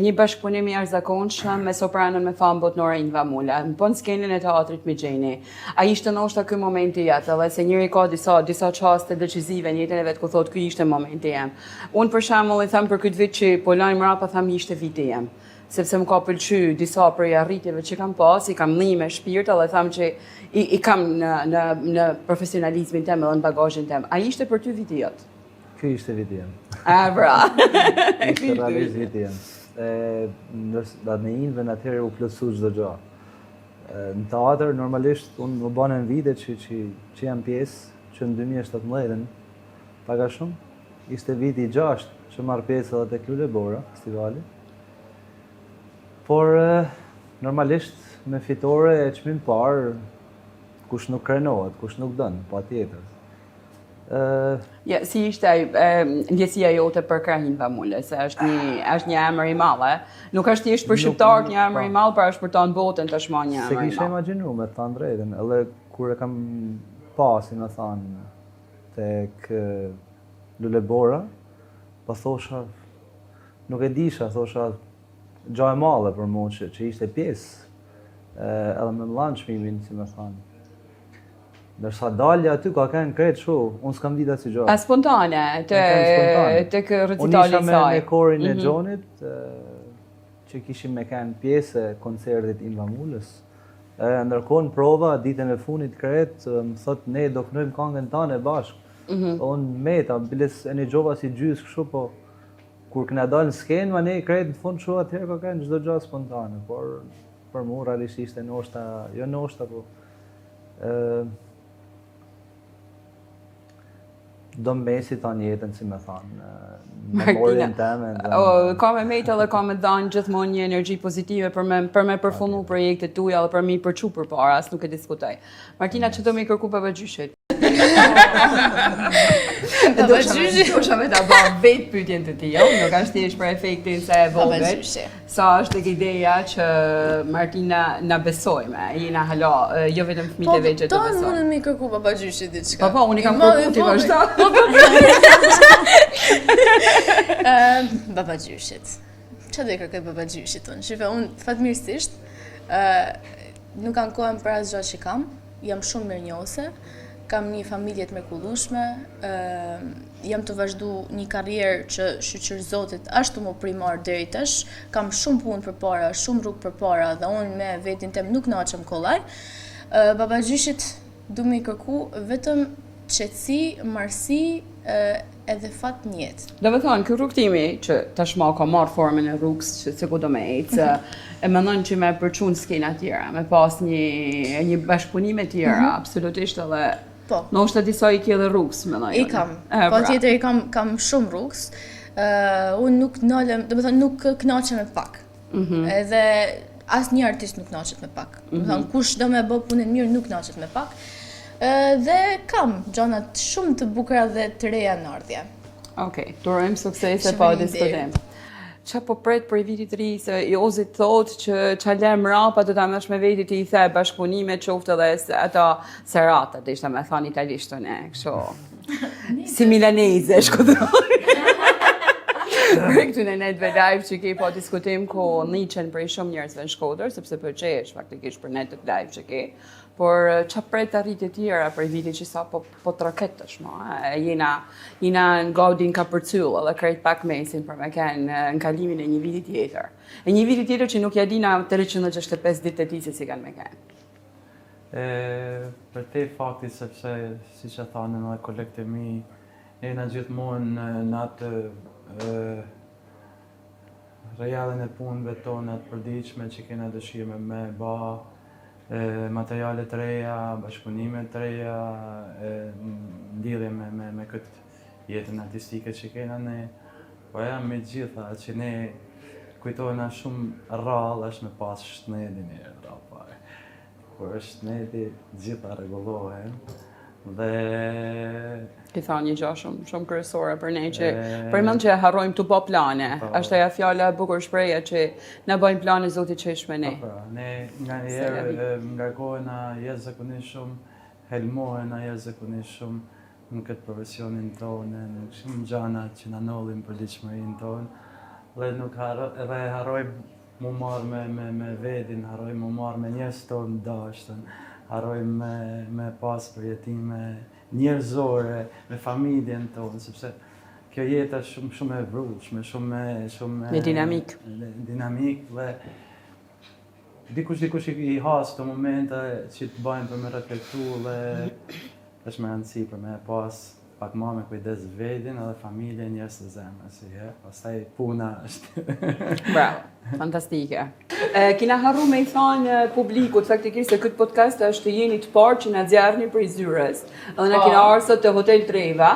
një bashkëpunim i jashtëzakonshëm me sopranën me famë botnore Inva Mula, po në skenën e teatrit me Gjeni. A ishte ndoshta ky momenti jetë, edhe se njëri ka disa çaste decisive në jetën e vet ku thotë ky ishte momenti jam. Unë për shembull i them për këtë vit që po lajm mrapa tham ishte viti jam. Sepse më ka pëlqy disa prej arritjeve që kam pas, i kam dhënë me shpirt edhe tham që i kam në profesionalizmin tim edhe në bagazhin tim. A ishte për ty viti jot?
Ky ishte viti jam.
Bra.
Ishte realisht viti jam. Nërsa në Inve në atëherë u plotësu çdo gjë. Në teatr normalisht unë më banen vite që jam pjesë që në 2017 paga shumë. Ishte viti i 6 që marr pjesë edhe tek Lulebora festivali. Por normalisht me fitore e çmim parë kush nuk krenohet, kush nuk dën, patjetër.
Ja, si ishte ndjesia jote për krahin Vamule, se është një emër i madh, nuk është thjesht për shqiptarët një emër i madh, por është për ta në botën tashmë një emër i madh.
Se kisha imagjinuar me të thënë drejtën, edhe kur e kam pasi më thënë tek Lulebora, po thosha nuk e disha, thosha gjë e madhe për mua që ishte pjesë edhe me mllanë çmimin, si më thënë. Ndërsa dalja aty ka kanë krejt shu, unë s'kam ditë asgjë gjë.
A spontane, tek recitali i saj.
Unë isha me korin e Gjonit, që kishim me kanë pjesë e koncertit Inva Mulës. Ndërkohë në prova, ditën e fundit krejt, më thot ne do kënojmë këngën tane bashkë. Unë meta, biles e një gjova si gjys kështu, po kur këna dalë në skenë, ma ne krejt në fund shu atëherë ka kanë çdo gjë spontane, por për mua realisht ishte ndoshta, jo ndoshta, po do mesi ta njetën, si me thanë, memorin teme.
Ka me mejtë edhe ka me dhanë gjithmonë një energji pozitive për me përfundu projekte tuja dhe për mi përqu për para, as nuk e diskutoj. Martina, që do me i kërku Babagjyshit? Dosha me ta ba vetë pyetjen të tillë, nuk është thjesht për efektin se e vogël. Sa është tek ideja që Martina na besojme, jena hala, jo vetëm fëmijët e vegjël të besojnë.
Po, mundën me kërku Babagjyshit diçka.
Po, unë i kam kërku ti vazhdo.
Babagjyshit. Çfarë do i kërkoj Babagjyshit unë? Shife, unë fatmirësisht nuk ankohem për asgjë që kam, jam shumë mirënjohëse. Kam një familje të mrekullueshme, jam të vazhdu një karrierë që shqyqër Zotit ashtu më primar deri tash, kam shumë punë përpara, shumë rrugë përpara dhe unë me vetin tem nuk naqem kollaj. Babagjyshit du me i kërku vetëm qetësi, marrësi edhe fat në jetë.
Do të thonë, ky rrugtimi që tashmë ka marrë formën e rrugës që se ku do me ecë, e mendon që me përçun skena tjera, me pas një bashkëpunime tjera, absolutisht edhe
Po.
Ndoshta disa i ke edhe rrugës, mendoj.
I kam. Patjetër i kam shumë rrugës. Unë nuk nalem, do të thonë nuk kënaqem me pak. Edhe asnjë artist nuk kënaqet me pak. Do të thonë kush do me bë punën mirë nuk kënaqet me pak. Dhe kam gjanat shumë të bukura dhe të reja në ardhje.
Okej, turojmë suksese pa diskutim. Qa po pret për i vitit të ri, se Jozi thot që qa le mrapa do ta mësh me vetit i the bashkëpunime qoftë edhe se ata serata, dhe ishte me thani italisht të ne, kështu si milaneze, shkodroni. Për këtu në netve live që ke po diskutim ko niqen për i shumë njerëzve në Shkodër, sepse përqesh faktikisht për netet live që ke, por qa pret të rritë tjera për i viti që sa po të raket të shmo. Jena në Gaudin ka përcyll edhe krejt pak mesin për me kënë në kalimin e një viti tjetër. E një viti tjetër që nuk ja dina 365 ditë të ti se si kanë me kënë.
Për te fakti sepse, si që thanë në kolektiv mi, jena gjithmonë në atë realin e punëve tonë të përdiqme që kena dëshirë me ba materiale të reja, bashkëpunime të reja, ndidhje me këtë jetën artistike që kena ne, po jam me gjitha që ne kujtojna shumë rrallë është me pas shnedin e rrapare. Kur është shnedi, gjitha regullohen dhe
Ki tha një gjë shumë kryesore për ne që përmend që harrojmë të po plane. Është ajo fjala e bukur shpreha që na bëjmë plane Zoti që ish me ne.
Ne ngarkohena jashtëzakonisht helmohena jashtëzakonisht shumë në këtë profesionin tonë, në shumë gjana që na nollim për liçmërinë tonë. Dhe nuk harrojmë mu marrë me vedin, harrojmë mu marrë me njerëz tonë dashtën, harrojmë me pas përjetime njerëzore, me familjen tonë, sepse kjo jetë është shumë e vrullshme, shumë
dinamik.
Dinamik dhe dikush i has të momente që të bëjmë për me reflektu dhe është me rëndësi për me pas pak ma me kujdes vedin edhe familje njerëz të zemrës, pastaj puna është.
Bravo, fantastike. Kina harru me i thanë publikut, faktikisht se këtë podcast është të jeni të parë që na zjarrni prej zyres. Edhe na kina ardhur sot te Hotel Treva,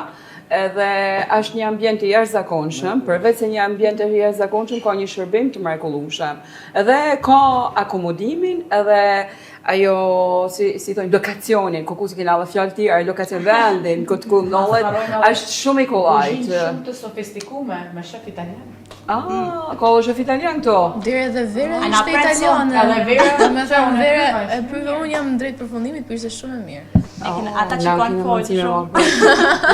edhe është një ambient i jashtëzakonshëm, përveç se një ambient i jashtëzakonshëm ka një shërbim të mrekullueshëm. Edhe ka akomodimin, edhe ajo, si thonë, lokacionin, ku si kena dhe fjallë tjera, lokacion vendin, këtë ku nollet, është shumë i kollajt.
Shumë të sofistikume, me shef italian.
Ka dhe shef italian këto?
Dire dhe Vera ishte italiane.
Edhe Vera,
me thënë Vera, e pryve unë jam drejt përfundimit, për ishte shumë e mirë.
Ata që kanë folë shumë.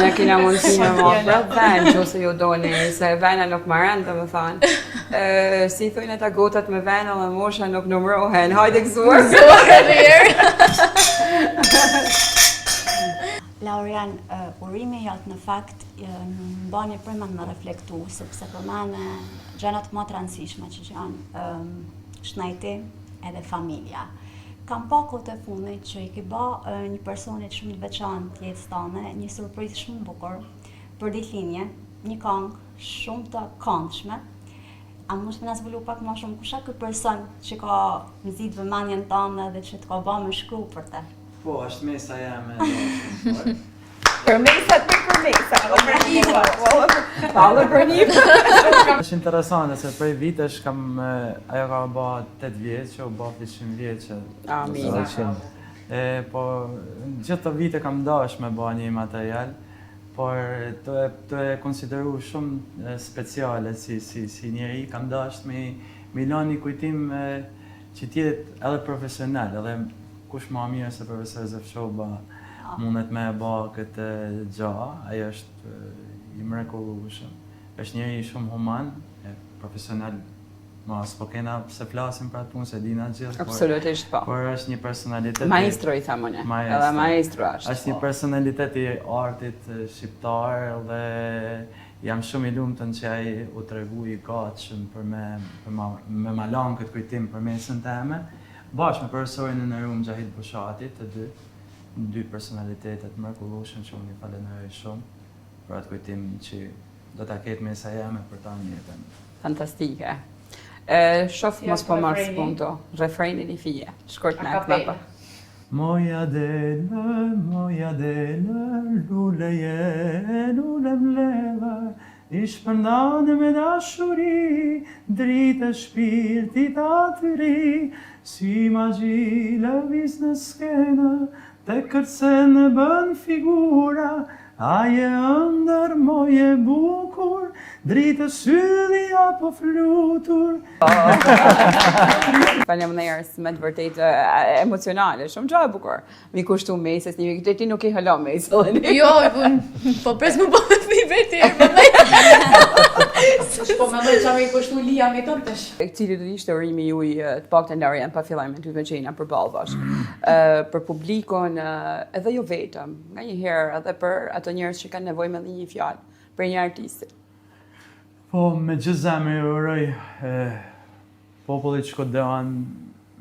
Ne kena mundësi me marrë ven, që ose ju doni, se vena nuk marren, dhe me thanë. Si thujnë ata gotat me vena dhe mosha nuk numrohen, hajde këzuar.
Laurian, urimi jot në fakt më bani prima më reflektu, sepse për mene gjenat më të rëndësishme që janë shnajti edhe familja. Kam pa kohë të fundit që i ki ba një personit shumë të veçantë jetës tane, një surprizë shumë bukur për ditëlindje, një këngë shumë të këndshme. A mund të na zbulu pak më shumë kusha ky person që ka nxit vëmendjen tënde dhe që të ka bërë më shkru për te?
Po, është mesa jame.
Përmesat për përmesat, o për njëma, falë për njëma.
Është interesante se prej vitesh ajo ka ba 8 vjeqe, o ba 100 vjeqe.
Amina.
Po, gjithë të vite kam dash me ba një material, por të e konsideru shumë speciale si njeri, kam dash me lan një kujtim që tjetë edhe profesional, edhe kush ma mirë se profesor Zefshoba mundet me e ba këtë gja, ajo është i mrekullueshëm. Është njeri shumë human, profesional, s'po kena se flasim për atë punë, se dina gjithë.
Absolutisht po.
Por është një personalitet...
Maestro i thamone, edhe maestro është.
Është një personalitet i artit shqiptar dhe jam shumë i lumtën që ai u tregu i gatshëm për me ma lanë këtë kujtim për mesën teme. Bashkë me profesorin e nderuar Xhahid Bushatit, të dy personalitetet mrekullueshëm që unë i falenderoj shumë për atë kujtim që do ta ketë mesa jeme për ta jetën.
Fantastike. Shof mos po marrë spunto, refrenin i fije, shkort në akapela.
Moja dele, luleje, lule mledha, i shpërndane me dashuri, dritë e shpirtit atyri, si magji lëviz në skena, te kërcen e bën figura, A je ëndër, moje bukur, dritë sylli apo flutur.
Faleminderit me të vërtetë emocionale, shumë gjë e bukur. Mi kushtu mesës, një këtë ti nuk i hala mesën.
Jo, po pres më bëhet fëmijë vetë.
Po më mëj që me i kushtu Lia me tonë tësh.
Cili do ishte urimi juaj të paktën Larian pa filloj me ty me qena për ballvash. Për publikun edhe jo vetëm, nganjëherë edhe për ato njerëz që kanë nevojë me një fjalë për një artist.
Po, me gjithë zemër ju uroj popullit shkodran,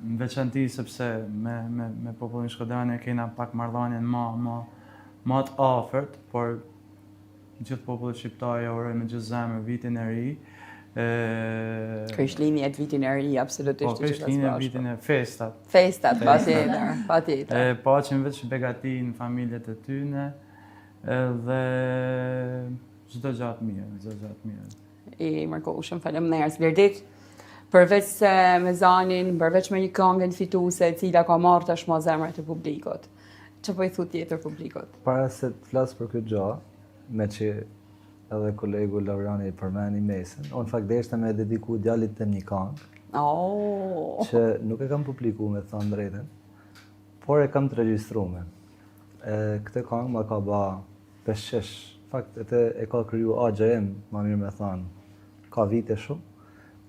në veçanti sepse me popullin shkodran e kena pak marrëdhënien më të afërt, por gjithë popullit shqiptar ju uroj me gjithë zemër vitin e ri.
Krishtlindjet, vitin e ri, absolutisht.
Po, krishtlindjet, vitin e festat.
Festat, patjetër.
Paqen veç begati në familjet e tyne, edhe çdo gjatë mirë.
I mërkohshëm, faleminderit Verdit. Përveç se me zanin, përveç me një këngën fituese e cila ka marrë tashmë zemrat e publikut. Çfarë po i thu tjetër publikut?
Para se të flas për këtë gjë, me që edhe kolegu Lauriani përmeni mesën, unë fakt deshte me dediku djalit të një këngë, që nuk e kam publiku me thënë drejtën, por e kam të regjistrume. Këtë këngë ma ka ba 5-6, fakt e ka kryu AGM, ma mirë me thënë, ka vite shumë,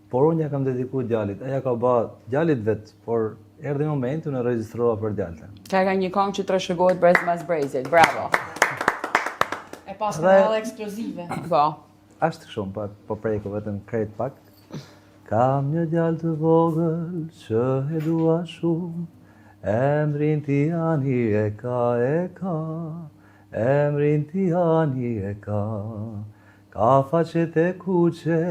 por unë ja kam dediku djalit, ja ka ba djalit vetë, por erdhi momenti unë e regjistrova për djaltën.
Ka një këngë që trashëgohet brez mas brezit, bravo.
E pas me edhe eksplozive.
Po.
Ashtë shumë, po preku vetëm krejt pak. Kam një djalë të vogël që e dua shumë, emrin Tiani e ka, emrin Tiani e ka. Ka faqet e kuqe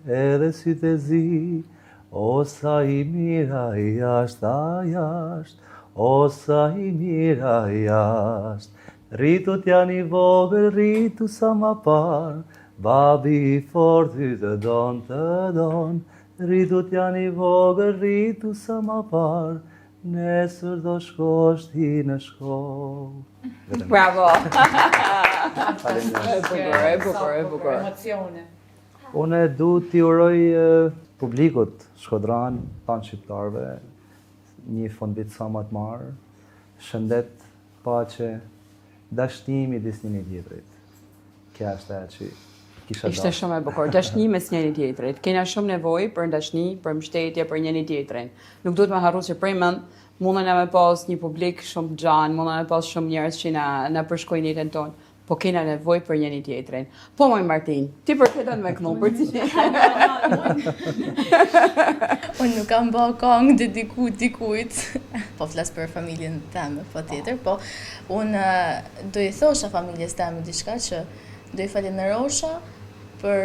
edhe sytë e zi, o sa i mira i ashtë a jashtë, o sa i mira i ashtë. Rritut janë i vogël, rritu sa ma parë, babi i fort ty të don, rritut janë i vogël, rritu sa ma parë, nesër do shkosh ti në shkollë.
Bravo!
E bukur. Emocione.
Unë du t'i uroj publikut Shkodran, tanë shqiptarve, një fondit sa më të marë, shëndet, paqe, dashnimi dis njëri tjetrit. Kja është e që kisha
Ishte shumë e bukur, dashni mes njëri tjetrit. Kena shumë nevojë për dashni, për mbështetje, për njëri tjetrin. Nuk duhet me harru që prej mend, mundën e me pas një publik shumë gjanë, mundën e me pas shumë njerëz që na përshkojnë jetën tonë, po kena nevojë për njëri tjetrin. Po moj Martin, ti përketon me kënu për ti.
Unë nuk kam bërë këngë dediku dikujt, po flas për familjen teme, po tjetër, po unë do i thosha familjes teme diçka që do i falenderosha për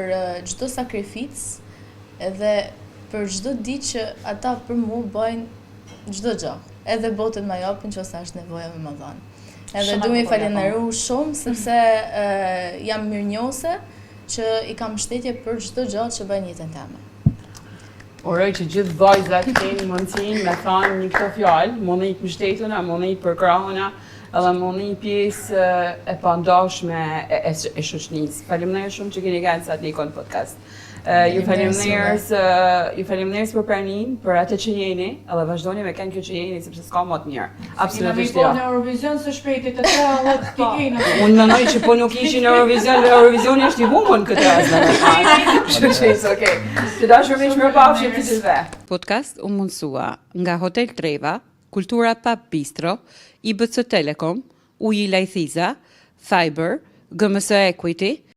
çdo sakrificë edhe për çdo ditë që ata për mua bëjnë çdo gjë. Edhe botën ma japin që ose është nevoja me më dhanë. Edhe du mi falenderu shumë sepse jam mirënjohëse që i kam mbështetje për çdo gjë që bëjnë jetën teme.
Uroj që gjithë vajzat keni mundësinë me thënë një këto fjalë, mund të mbështetuna, mund të për krahuna, edhe mund një pjesë e pandashme e shoqënisë. Faleminderit shumë që keni qenë sa dikon podcast. Ju faleminderit për pranin, për atë që jeni, edhe vazhdoni me kënë kjo që jeni, sepse s'ka më të mirë. Absolutisht jo.
Në Eurovision së shpejtit të tre allet t'i kejnë.
Unë mendoj që po nuk ishin në Eurovision, dhe Eurovisioni është i humbur këtë rast. Kështu që okej. Të dashur miq, mirëpafshim të gjithëve.
Podcast u mundësua nga Hotel Treva, Kultura Pub Bistro, IBC Telekom, Uji Lajthiza, Fiber, GMS Equity,